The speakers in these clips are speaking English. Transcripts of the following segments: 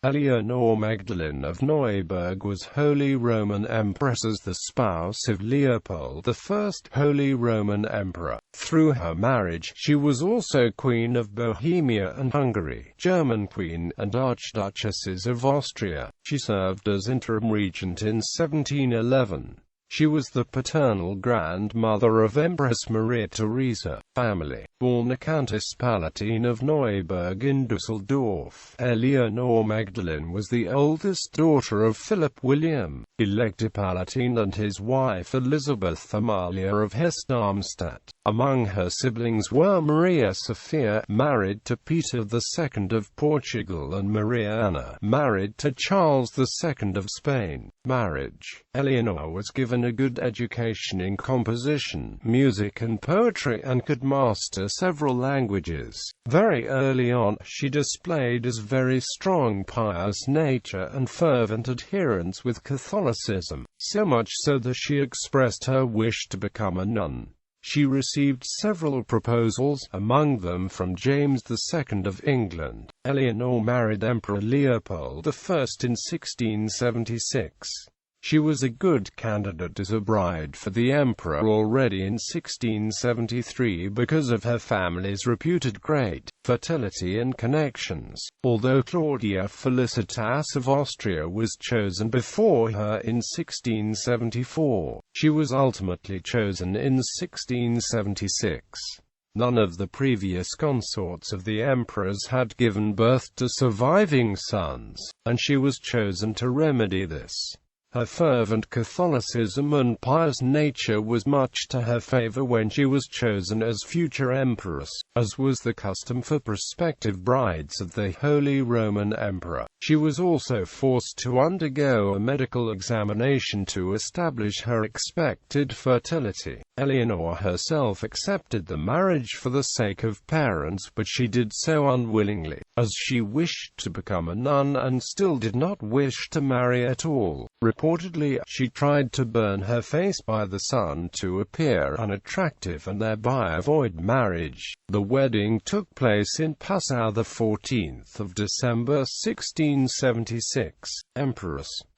Eleonore Magdalene of Neuburg was Holy Roman Empress as the spouse of Leopold I, Holy Roman Emperor. Through her marriage, she was also Queen of Bohemia and Hungary, German Queen, and Archduchesses of Austria. She served as Interim Regent in 1711. She was the paternal grandmother of Empress Maria Theresa. Family. Born a Countess Palatine of Neuburg in Dusseldorf, Eleonore Magdalene was the oldest daughter of Philip William, elected Palatine, and his wife Elizabeth Amalia of Hesse-Darmstadt. Among her siblings were Maria Sophia, married to Peter II of Portugal, and Maria Anna, married to Charles II of Spain. Marriage. Eleonore was given a good education in composition, music and poetry, and could master several languages. Very early on, she displayed a very strong pious nature and fervent adherence with Catholicism, so much so that she expressed her wish to become a nun. She received several proposals, among them from James II of England. Eleonore married Emperor Leopold I in 1676. She was a good candidate as a bride for the emperor already in 1673 because of her family's reputed great fertility and connections. Although Claudia Felicitas of Austria was chosen before her in 1674, she was ultimately chosen in 1676. None of the previous consorts of the emperors had given birth to surviving sons, and she was chosen to remedy this. Her fervent Catholicism and pious nature was much to her favor when she was chosen as future empress, as was the custom for prospective brides of the Holy Roman Emperor. She was also forced to undergo a medical examination to establish her expected fertility. Eleonore herself accepted the marriage for the sake of parents, but she did so unwillingly, as she wished to become a nun and still did not wish to marry at all. Reportedly, she tried to burn her face by the sun to appear unattractive and thereby avoid marriage. The wedding took place in Passau the 14th of December 1676.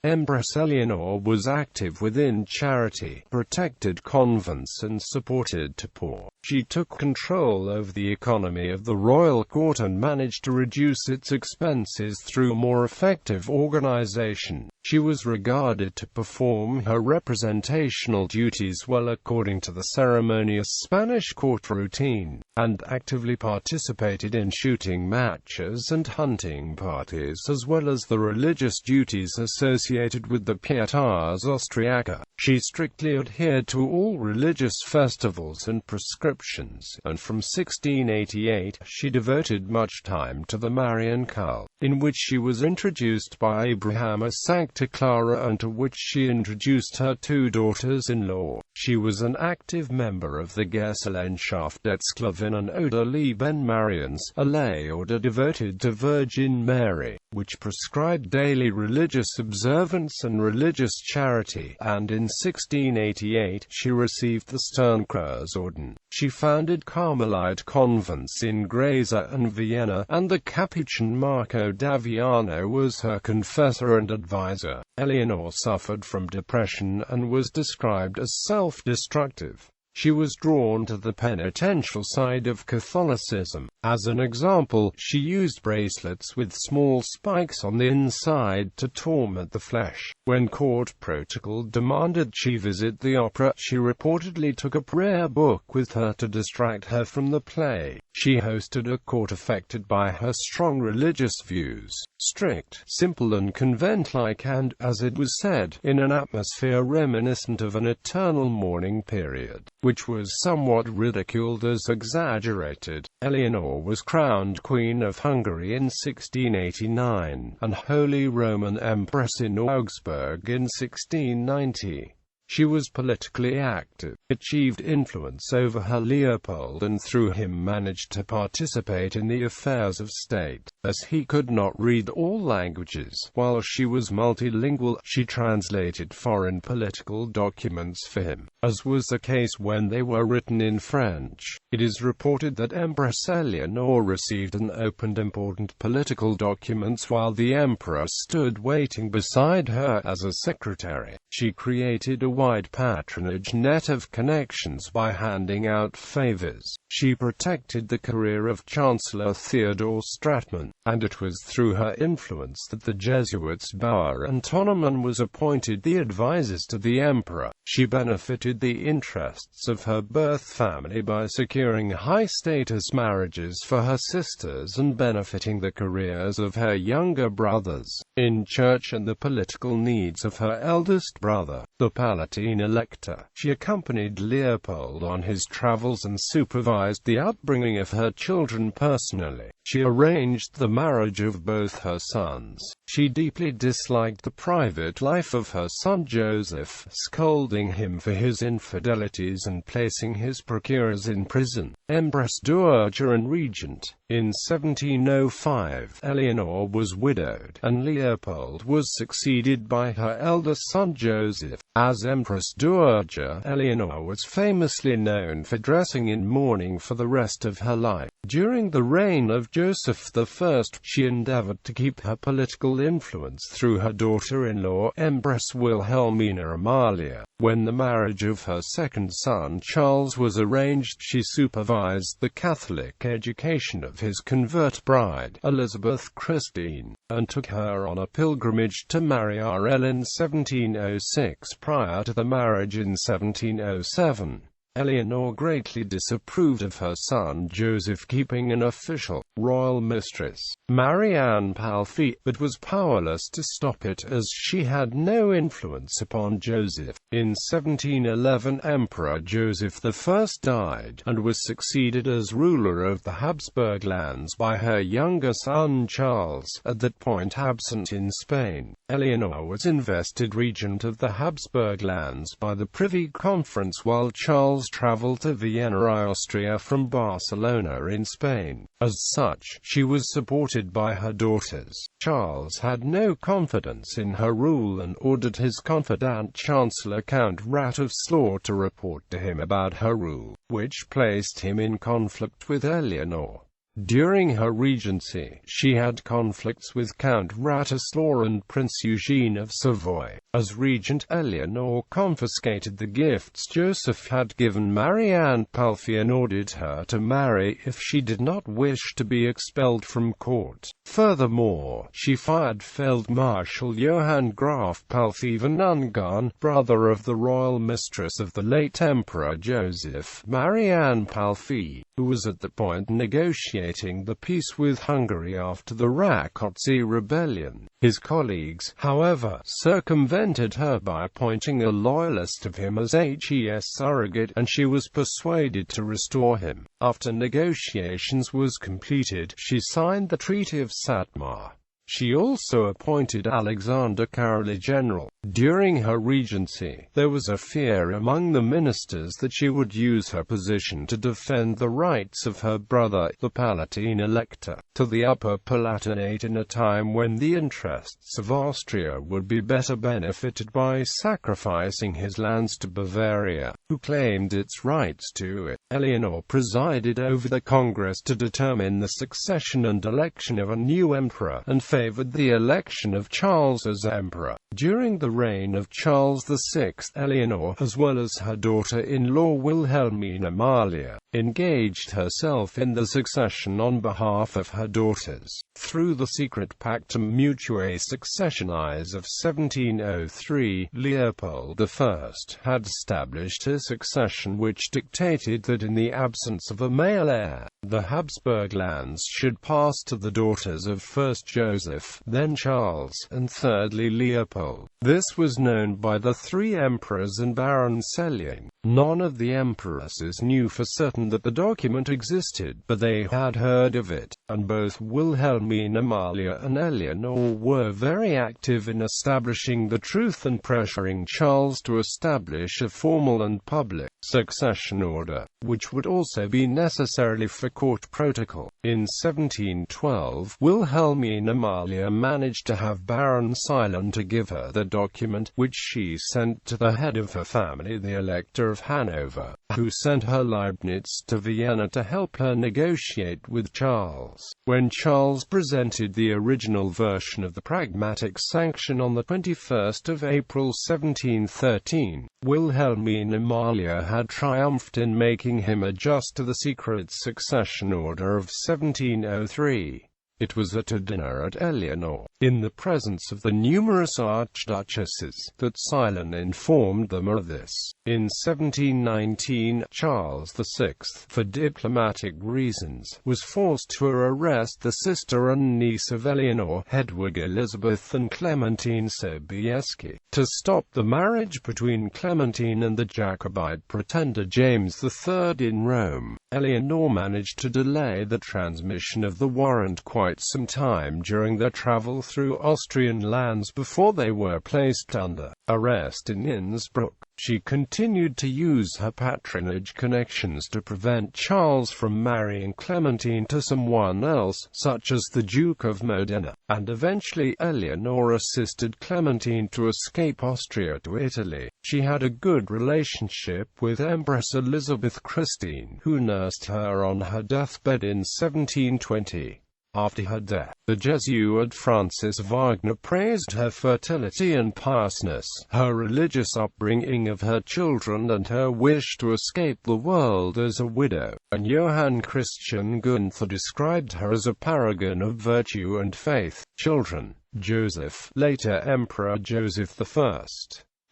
Empress Eleonore was active within charity, protected convents and supported the poor. She took control over the economy of the royal court and managed to reduce its expenses through more effective organization. She was regarded to perform her representational duties well according to the ceremonious Spanish court routine, and actively participated in shooting matches and hunting parties as well as the religious duties associated with the Pietas Austriaca. She strictly adhered to all religious festivals and prescriptions, and from 1688 she devoted much time to the Marian cult, in which she was introduced by Abraham as Sancta Clara and to which she introduced her two daughters-in-law. She was an active member of the Gesellschaft des Kleinen oder Lieben Mariens, a lay order devoted to Virgin Mary, which prescribed daily religious observance and religious charity, and in 1688 she received the Sternkreuzorden. She founded Carmelite convents in Graz and Vienna, and the Capuchin Marco d'Aviano was her confessor and advisor. Eleonore suffered from depression and was described as self-destructive. She was drawn to the penitential side of Catholicism. As an example, she used bracelets with small spikes on the inside to torment the flesh. When court protocol demanded she visit the opera, she reportedly took a prayer book with her to distract her from the play. She hosted a court affected by her strong religious views, strict, simple and convent-like, and, as it was said, in an atmosphere reminiscent of an eternal mourning period, which was somewhat ridiculed as exaggerated. Eleonore was crowned Queen of Hungary in 1689, and Holy Roman Empress in Augsburg in 1690. She was politically active, achieved influence over her Leopold, and through him managed to participate in the affairs of state. As he could not read all languages, while she was multilingual, she translated foreign political documents for him, as was the case when they were written in French. It is reported that Empress Eleonore received and opened important political documents while the emperor stood waiting beside her as a secretary. She created a wide patronage net of connections by handing out favors. She protected the career of Chancellor Theodore Stratmann, and it was through her influence that the Jesuits Bauer and Tonnemann was appointed the advisors to the emperor. She benefited the interests of her birth family by securing high-status marriages for her sisters and benefiting the careers of her younger brothers, in church and the political needs of her eldest brother, the Palatine Elector. She accompanied Leopold on his travels and supervised the upbringing of her children personally. She arranged the marriage of both her sons. She deeply disliked the private life of her son Joseph, scolding him for his infidelities and placing his procurers in prison. Empress Dowager and Regent. In 1705, Eleonore was widowed, and Leopold was succeeded by her eldest son Joseph. As Empress Dowager, Eleonore was famously known for dressing in mourning for the rest of her life. During the reign of Joseph I, she endeavored to keep her political influence through her daughter-in-law, Empress Wilhelmina Amalia. When the marriage of her second son Charles was arranged, she supervised the Catholic education of his convert bride, Elizabeth Christine, and took her on a pilgrimage to Mariarell in 1706. Prior to the marriage in 1707, Eleonore greatly disapproved of her son Joseph keeping an official, royal mistress, Marianne Palfy, but was powerless to stop it as she had no influence upon Joseph. In 1711 Emperor Joseph I died, and was succeeded as ruler of the Habsburg lands by her younger son Charles, at that point absent in Spain. Eleonore was invested regent of the Habsburg lands by the Privy Conference while Charles travelled to Vienna, Austria from Barcelona in Spain. As such, she was supported by her daughters. Charles had no confidence in her rule and ordered his confidant Chancellor Count Wratislaw to report to him about her rule, which placed him in conflict with Eleonore. During her regency, she had conflicts with Count Wratislaw and Prince Eugene of Savoy. As regent, Eleonore confiscated the gifts Joseph had given Marianne Palfy and ordered her to marry if she did not wish to be expelled from court. Furthermore, she fired Field Marshal Johann Graf Palfy von Ungarn, brother of the royal mistress of the late Emperor Joseph, Marianne Palfy, who was at that point negotiating the peace with Hungary after the Rákóczi rebellion. His colleagues, however, circumvented her by appointing a loyalist of him as HES surrogate, and she was persuaded to restore him. After negotiations was completed, she signed the Treaty of Satmar. She also appointed Alexander Karoli general. During her regency, there was a fear among the ministers that she would use her position to defend the rights of her brother, the Palatine Elector, to the Upper Palatinate in a time when the interests of Austria would be better benefited by sacrificing his lands to Bavaria, who claimed its rights to it. Eleonore presided over the Congress to determine the succession and election of a new emperor, and favored the election of Charles as emperor. During the reign of Charles VI, Eleonore, as well as her daughter-in-law Wilhelmina Amalia, engaged herself in the succession on behalf of her daughters. Through the secret Pactum Mutuae Successionis of 1703, Leopold I had established a succession which dictated that in the absence of a male heir, the Habsburg lands should pass to the daughters of first Joseph, then Charles, and thirdly Leopold. This was known by the three emperors and Baron Selling. None of the empresses knew for certain certain that the document existed, but they had heard of it, and both Wilhelmine Amalia and Eleonore were very active in establishing the truth and pressuring Charles to establish a formal and public succession order, which would also be necessary for court protocol. In 1712, Wilhelmine Amalia managed to have Baron Ceylon to give her the document, which she sent to the head of her family, the Elector of Hanover, who sent her Leibniz to Vienna to help her negotiate with Charles. When Charles presented the original version of the Pragmatic Sanction on the 21st of April 1713, Wilhelmine Amalia had triumphed in making him adjust to the secret succession order of 1703. It was at a dinner at Eleonore, in the presence of the numerous archduchesses, that Ceylon informed them of this. In 1719, Charles VI, for diplomatic reasons, was forced to arrest the sister and niece of Eleonore, Hedwig Elizabeth and Clementine Sobieski, to stop the marriage between Clementine and the Jacobite pretender James III in Rome. Eleonore managed to delay the transmission of the warrant quite some time during their travel through Austrian lands before they were placed under arrest in Innsbruck. She continued to use her patronage connections to prevent Charles from marrying Clementine to someone else, such as the Duke of Modena, and eventually Eleonore assisted Clementine to escape Austria to Italy. She had a good relationship with Empress Elizabeth Christine, who nursed her on her deathbed in 1720. After her death, the Jesuit Francis Wagner praised her fertility and piousness, her religious upbringing of her children and her wish to escape the world as a widow, and Johann Christian Gunther described her as a paragon of virtue and faith. Children: Joseph, later Emperor Joseph I.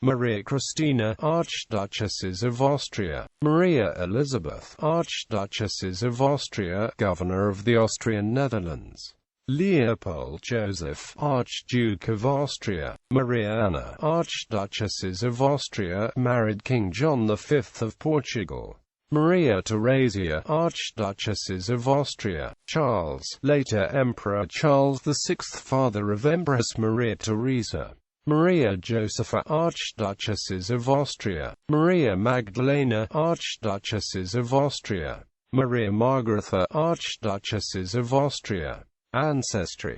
Maria Christina, Archduchesses of Austria. Maria Elizabeth, Archduchesses of Austria, Governor of the Austrian Netherlands. Leopold Joseph, Archduke of Austria. Maria Anna, Archduchesses of Austria, married King John V of Portugal. Maria Theresa, Archduchesses of Austria. Charles, later Emperor Charles VI, father of Empress Maria Theresa. Maria Josepha, Archduchesses of Austria. Maria Magdalene, Archduchesses of Austria. Maria Margaretha, Archduchesses of Austria. Ancestry.